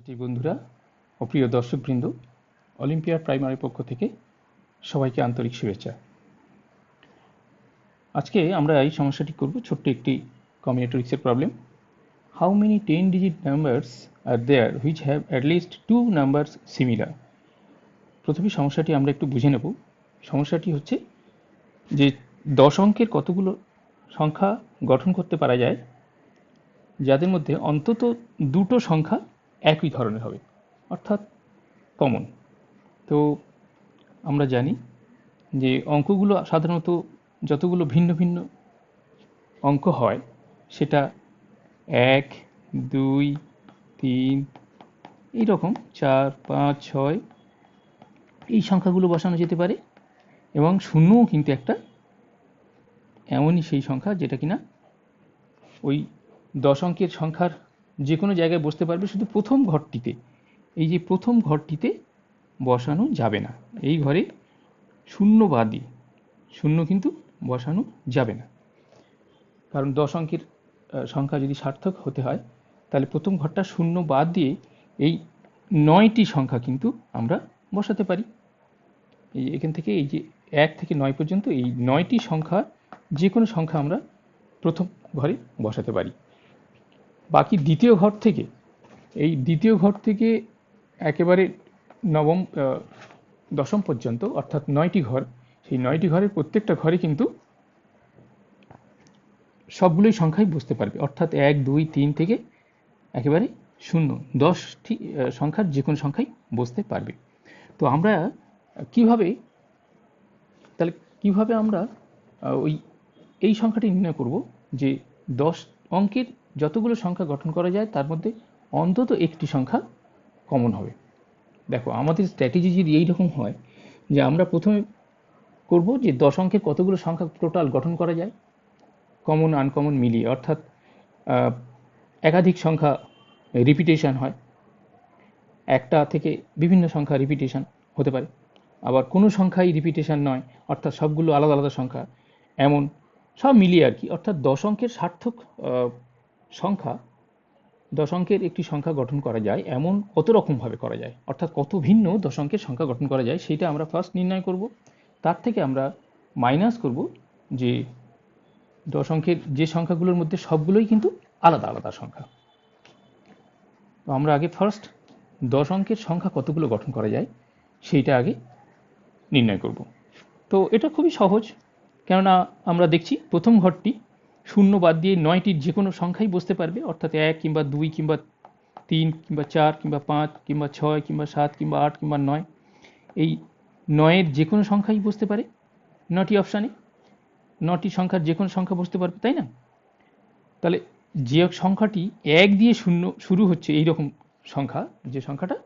ছাত্রছাত্রী বন্ধুরা ও প্রিয় দর্শকবৃন্দ, অলিম্পিয়াড প্রাইমারি পক্ষ থেকে সবাইকে আন্তরিক শুভেচ্ছা। আজকে আমরা এই সমস্যাটি করব ছোট্ট একটি কম্বিনেটরিক্সের problem. How many 10 digit numbers are there which have at least 2 numbers similar. প্রথমে সমস্যাটি আমরা একটু বুঝে নেব। সমস্যাটি হচ্ছে যে 10 অঙ্কের কতগুলো সংখ্যা গঠন করতে পারা যায় যাদের মধ্যে অন্তত দুটো সংখ্যা একই ধরনের হবে, অর্থাৎ কমন। তো আমরা জানি যে অঙ্কগুলো সাধারণত যতগুলো ভিন্ন ভিন্ন অঙ্ক হয় সেটা 1, 2, 3 এইরকম 4, 5, 6 এই সংখ্যাগুলো বসানো যেতে পারে, এবং শূন্যও কিন্তু একটা এমনই সেই সংখ্যা যেটা কিনা ওই 10 অঙ্কের সংখ্যার যে কোনো জায়গায় বসতে পারবে, শুধু প্রথম ঘরটিতে, এই যে প্রথম ঘরটিতে বসানো যাবে না। এই ঘরে শূন্য বাদই, শূন্য কিন্তু বসানো যাবে না, কারণ 10 অঙ্কের সংখ্যা যদি সার্থক হতে হয় তাহলে প্রথম ঘরটা শূন্য বাদ দিয়ে এই 9টি সংখ্যা কিন্তু আমরা বসাতে পারি। এই এখান থেকে এই যে 1 থেকে 9 পর্যন্ত এই 9টি সংখ্যা যে কোনো সংখ্যা আমরা প্রথম ঘরে বসাতে পারি। বাকি দ্বিতীয় ঘর থেকে, এই দ্বিতীয় ঘর থেকে একেবারে নবম দশম পর্যন্ত, অর্থাৎ 9টি ঘর, সেই 9টি ঘরের প্রত্যেকটা ঘরে কিন্তু সবগুলোই সংখ্যাই বসতে পারবে, অর্থাৎ 1, 2, 3 থেকে একেবারে 0, 10টি সংখ্যার যে কোনো সংখ্যাই বসতে পারবে। তো আমরা কিভাবে আমরা এই সংখ্যাটি নির্ণয় করব যে 10 অঙ্কের যতগুলো সংখ্যা গঠন করা যায় তার মধ্যে অন্তত একটি সংখ্যা কমন হবে। দেখো, আমাদের স্ট্র্যাটেজি যদি এইরকম হয় যে আমরা প্রথমে করব যে 10 অঙ্কের কতগুলো সংখ্যা টোটাল গঠন করা যায় কমন আনকমন মিলিয়ে, অর্থাৎ একাধিক সংখ্যা রিপিটেশন হয়, একটা থেকে বিভিন্ন সংখ্যা রিপিটেশন হতে পারে, আবার কোনো সংখ্যাই রিপিটেশন নয়, অর্থাৎ সবগুলো আলাদা আলাদা সংখ্যা, এমন সব মিলিয়ে আর কি। অর্থাৎ 10 অঙ্কের সার্থক সংখ্যা, 10 অঙ্কের একটি সংখ্যা গঠন করা যায় এমন কত রকমভাবে করা যায়, অর্থাৎ কত ভিন্ন 10 অঙ্কের সংখ্যা গঠন করা যায় সেইটা আমরা ফার্স্ট নির্ণয় করব। তার থেকে আমরা মাইনাস করব যে 10 অঙ্কের যে সংখ্যাগুলোর মধ্যে সবগুলোই কিন্তু আলাদা আলাদা সংখ্যা। তো আমরা আগে ফার্স্ট 10 অঙ্কের সংখ্যা কতগুলো গঠন করা যায় সেইটা আগে নির্ণয় করব। তো এটা খুবই সহজ, কেননা আমরা দেখছি প্রথম ঘরটি শূন্য বাদ দিয়ে 9টির যে কোনো সংখ্যাই বসতে পারবে, অর্থাৎ 1 কিংবা 2 কিংবা 3 কিংবা 4 কিংবা 5 কিংবা 6 কিংবা 7 কিংবা 8 কিংবা 9, এই 9-এর যে কোনো সংখ্যাই বসতে পারে। 9টি অপশানে 9টি সংখ্যার যে কোনো সংখ্যা বসতে পারবে, তাই না? তাহলে যে সংখ্যাটি 1 দিয়ে শুরু হচ্ছে এইরকম সংখ্যা, যে সংখ্যাটা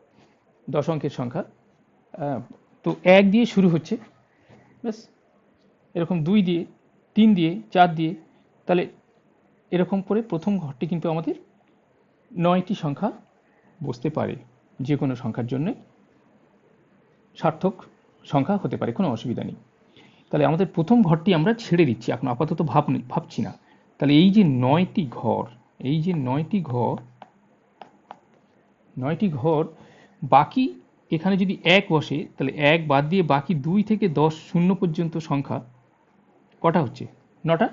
10 অঙ্কের সংখ্যা, তো 1 দিয়ে শুরু হচ্ছে, ব্যাস এরকম 2 দিয়ে, 3 দিয়ে, 4 দিয়ে, তাহলে এরকম করে প্রথম ঘরটি কিন্তু আমাদের 9টি সংখ্যা বসতে পারে, যে কোনো সংখ্যার জন্য সার্থক সংখ্যা হতে পারে, কোনো অসুবিধা নেই। তাহলে আমাদের প্রথম ঘরটি আমরা ছেড়ে দিচ্ছি, এখন আপাতত ভাবছি না। তাহলে এই যে 9টি ঘর, এই যে 9টি ঘর, বাকি এখানে যদি 1 বসে তাহলে 1 বাদ দিয়ে বাকি 2 থেকে 10 শূন্য পর্যন্ত সংখ্যা কটা হচ্ছে? 9টা।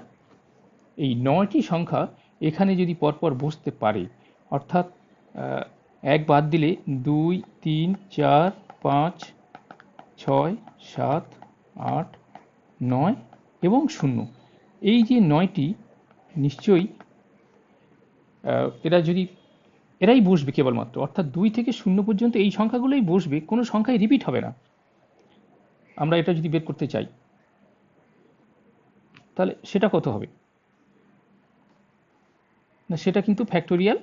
এই 9টি সংখ্যা এখানে যদি পরপর বসতে পারে, অর্থাৎ 1 বাদ দিলে 2, 3, 4, 5, 6, 7, 8, 9 এবং 0, এই যে 9টি নিশ্চয়ই এরাই বসবে কেবলমাত্র, অর্থাৎ 2 থেকে 0 পর্যন্ত এই সংখ্যাগুলোই বসবে, কোনো সংখ্যাই রিপিট হবে না। আমরা এটা যদি বের করতে চাই তাহলে সেটা কত হবে না, সেটা কিন্তু ফ্যাক্টোরিয়াল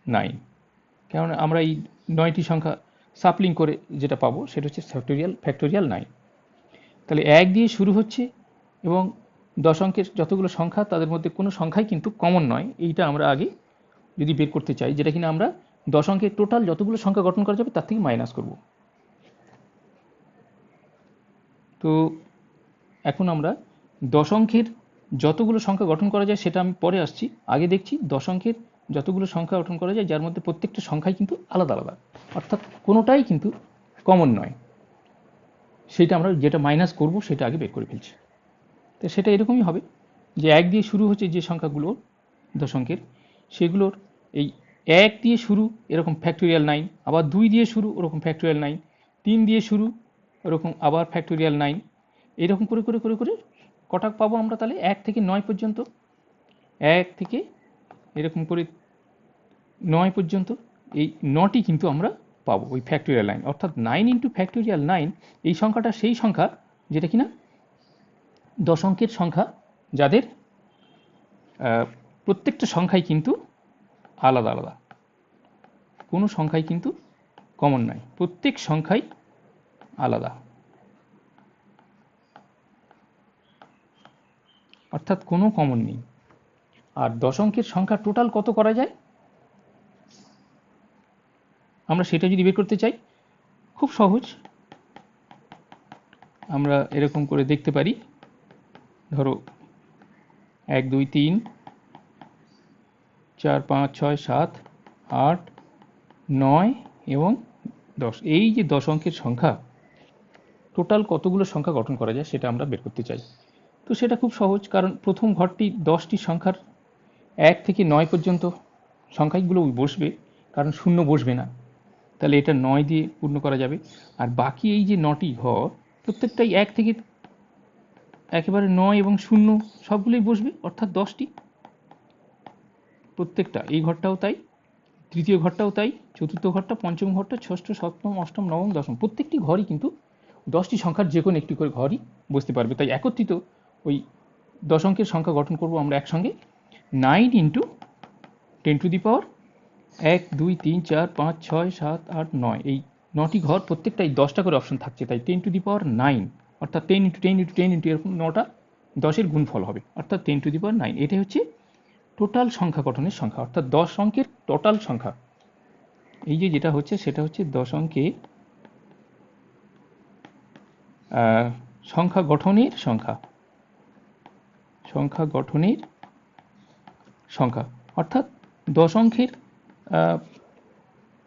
9, কারণ আমরা এই 9টি সংখ্যা সাপ্লিং করে যেটা পাবো সেটা হচ্ছে ফ্যাক্টোরিয়াল 9। তাহলে 1 দিয়ে শুরু হচ্ছে এবং 10 অঙ্কের যতগুলো সংখ্যা তাদের মধ্যে কোনো সংখ্যাই কিন্তু কমন নয়, এইটা আমরা আগে যদি বের করতে চাই, যেটা কিনা আমরা 10 অঙ্কের টোটাল যতগুলো সংখ্যা গঠন করা যাবে তার থেকে মাইনাস করব। তো এখন আমরা 10 অঙ্কের যতগুলো সংখ্যা গঠন করা যায় সেটা আমি পরে আসছি, আগে দেখছি 10 অঙ্কের যতগুলো সংখ্যা গঠন করা যায় যার মধ্যে প্রত্যেকটা সংখ্যাই কিন্তু আলাদা আলাদা, অর্থাৎ কোনোটাই কিন্তু কমন নয়, সেটা আমরা যেটা মাইনাস করব সেটা আগে বের করে ফেলছি। তো সেটা এরকমই হবে যে 1 দিয়ে শুরু হচ্ছে যে সংখ্যাগুলো দশঙ্কের, সেগুলোর এই 1 দিয়ে শুরু এরকম ফ্যাক্টোরিয়াল 9, আবার 2 দিয়ে শুরু ওরকম ফ্যাক্টোরিয়াল 9, 3 দিয়ে শুরু ওরকম আবার ফ্যাক্টোরিয়াল 9, এরকম করে করে করে করে কটা পাবো আমরা তাহলে 1 থেকে 9 পর্যন্ত, 1 থেকে এরকম করে 9 পর্যন্ত এই 9টি কিন্তু আমরা পাবো ওই ফ্যাক্টোরিয়াল 9, অর্থাৎ 9 ইন্টু ফ্যাক্টোরিয়াল 9 এই সংখ্যাটা সেই সংখ্যা যেটা কিনা দশঙ্কের সংখ্যা, যাদের প্রত্যেকটা সংখ্যাই কিন্তু আলাদা আলাদা, কোনো সংখ্যাই কিন্তু কমন নয়, প্রত্যেক সংখ্যাই আলাদা, অর্থাৎ কোনো কমন নেই। আর দশঙ্কের সংখ্যা টোটাল কত করা যায় আমরা সেটা যদি বের করতে চাই, খুব সহজ, আমরা এরকম করে দেখতে পারি, ধরো 1 2 3 4 5 6 7 8 9 এবং 10, এই যে 10 অঙ্কের সংখ্যা টোটাল কতগুলো সংখ্যা গঠন করা যায় সেটা আমরা বের করতে চাই। তো সেটা খুব সহজ, কারণ প্রথম ঘরটি 10টি সংখ্যার 1 থেকে 9 পর্যন্ত সংখ্যাগুলো বসবে, কারণ শূন্য বসবে না, তাহলে এটা 9 দিয়ে পূর্ণ করা যাবে। আর বাকি এই যে 9টি ঘর প্রত্যেকটাই 1 থেকে একেবারে 9 এবং 0 সবগুলোই বসবে, অর্থাৎ 10টি, প্রত্যেকটা, এই ঘরটাও তাই, তৃতীয় ঘরটাও তাই, চতুর্থ ঘরটা, পঞ্চম ঘরটা, ষষ্ঠ, সপ্তম, অষ্টম, নবম, দশম, প্রত্যেকটি ঘরই কিন্তু 10টি সংখ্যার যে কোনো একটি করে ঘরই বসতে পারবে। তাই একত্রিত ওই 10 অঙ্কের সংখ্যা গঠন করব আমরা একসঙ্গে 9 ইন্টু 10 টু দি পাওয়ার 1 2 3 4 5 6 7 8 9, এই 9টি ঘর প্রত্যেকটাই 10টা করে অপশন থাকছে, তাই 10 টু দি পাওয়ার 9, অর্থাৎ 10 ইন্টু 10 ইন্টু 10 ইন্টু এরকম 9টা 10-এর গুণফল হবে, অর্থাৎ 10 টু দি পাওয়ার 9। এটাই হচ্ছে টোটাল সংখ্যা গঠনের সংখ্যা, অর্থাৎ 10 অঙ্কের টোটাল সংখ্যা। এই যে যেটা হচ্ছে সেটা হচ্ছে 10 অঙ্কে সংখ্যা গঠনের সংখ্যা, সংখ্যা গঠনের সংখ্যা, অর্থাৎ 10 অঙ্কের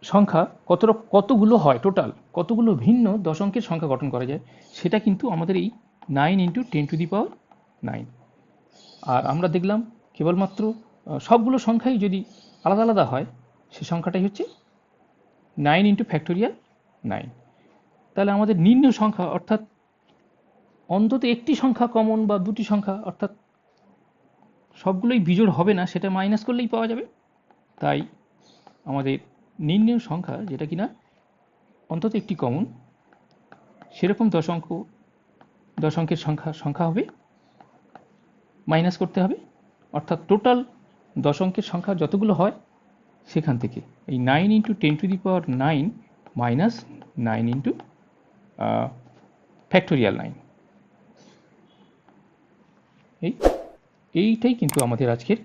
সংখ্যা কতগুলো হয়, টোটাল কতগুলো ভিন্ন 10 অঙ্কের সংখ্যা গঠন করা যায়, সেটা কিন্তু আমাদের এই 9 ইন্টু 10 টু দি পাওয়ার 9। আর আমরা দেখলাম কেবলমাত্র সবগুলো সংখ্যাই যদি আলাদা আলাদা হয় সে সংখ্যাটাই হচ্ছে 9 ইন্টু ফ্যাক্টোরিয়াল 9। তাহলে আমাদের নির্ণয় সংখ্যা, অর্থাৎ অন্তত একটি সংখ্যা কমন বা দুটি সংখ্যা, অর্থাৎ সবগুলোই বিজোড় হবে না, সেটা মাইনাস করলেই পাওয়া যাবে। তাই আমাদের নির্ণয় সংখ্যা যেটা কিনা অন্তত একটি কমন, সেরকম 10 অঙ্কের সংখ্যা হবে, মাইনাস করতে হবে, অর্থাৎ টোটাল 10 অঙ্কের সংখ্যা যতগুলো হয় সেখান থেকে এই 9 into 10 to the power 9 minus 9 into factorial 9, এইটাই কিন্তু আমাদের আজকের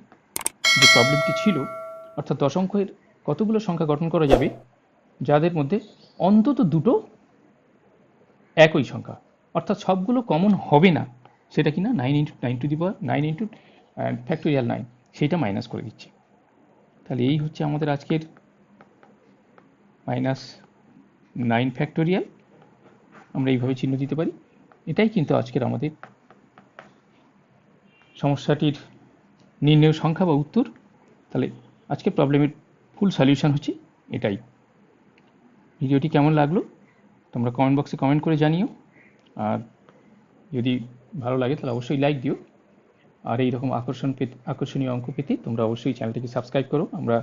যে প্রবলেমটি ছিল, অর্থাৎ 10 অঙ্কের কতগুলো সংখ্যা গঠন করা যাবে যাদের মধ্যে অন্তত দুটো একই সংখ্যা, অর্থাৎ সবগুলো কমন হবে না, সেটা কিনা 9 into 9 to the power 9 into factorial 9, সেইটা মাইনাস করে দিচ্ছে। তাহলে এই হচ্ছে আমাদের আজকের -9 ফ্যাক্টোরিয়াল, আমরা এইভাবে চিহ্ন দিতে পারি। এটাই কিন্তু আজকের আমাদের সমস্যাটির নির্ণয় সংখ্যা বা উত্তর। তাহলে আজকের প্রবলেমের ফুল সলিউশন হচ্ছে এটাই। ভিডিওটি কেমন লাগলো তোমরা কমেন্ট বক্সে কমেন্ট করে জানিও, আর যদি ভালো লাগে তাহলে অবশ্যই লাইক দিও, আর এইরকম আকর্ষণীয় অঙ্ক পেতে তোমরা অবশ্যই চ্যানেলটিকে সাবস্ক্রাইব করো। আমরা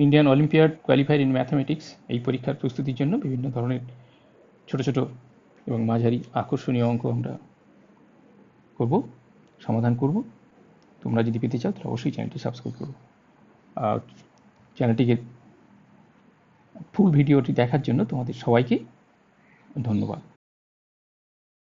Indian olympiad qualifier in mathematics এই পরীক্ষার প্রস্তুতির জন্য বিভিন্ন ধরনের ছোট ছোট এবং মাঝারি আকর্ষণীয় অঙ্ক আমরা সমাধান করব। তোমরা যদি পেতে চাও তাহলে অবশ্যই চ্যানেলটি সাবস্ক্রাইব করো। আর চ্যানেলটিকে ফুল ভিডিওটি দেখার জন্য তোমাদের সবাইকে ধন্যবাদ।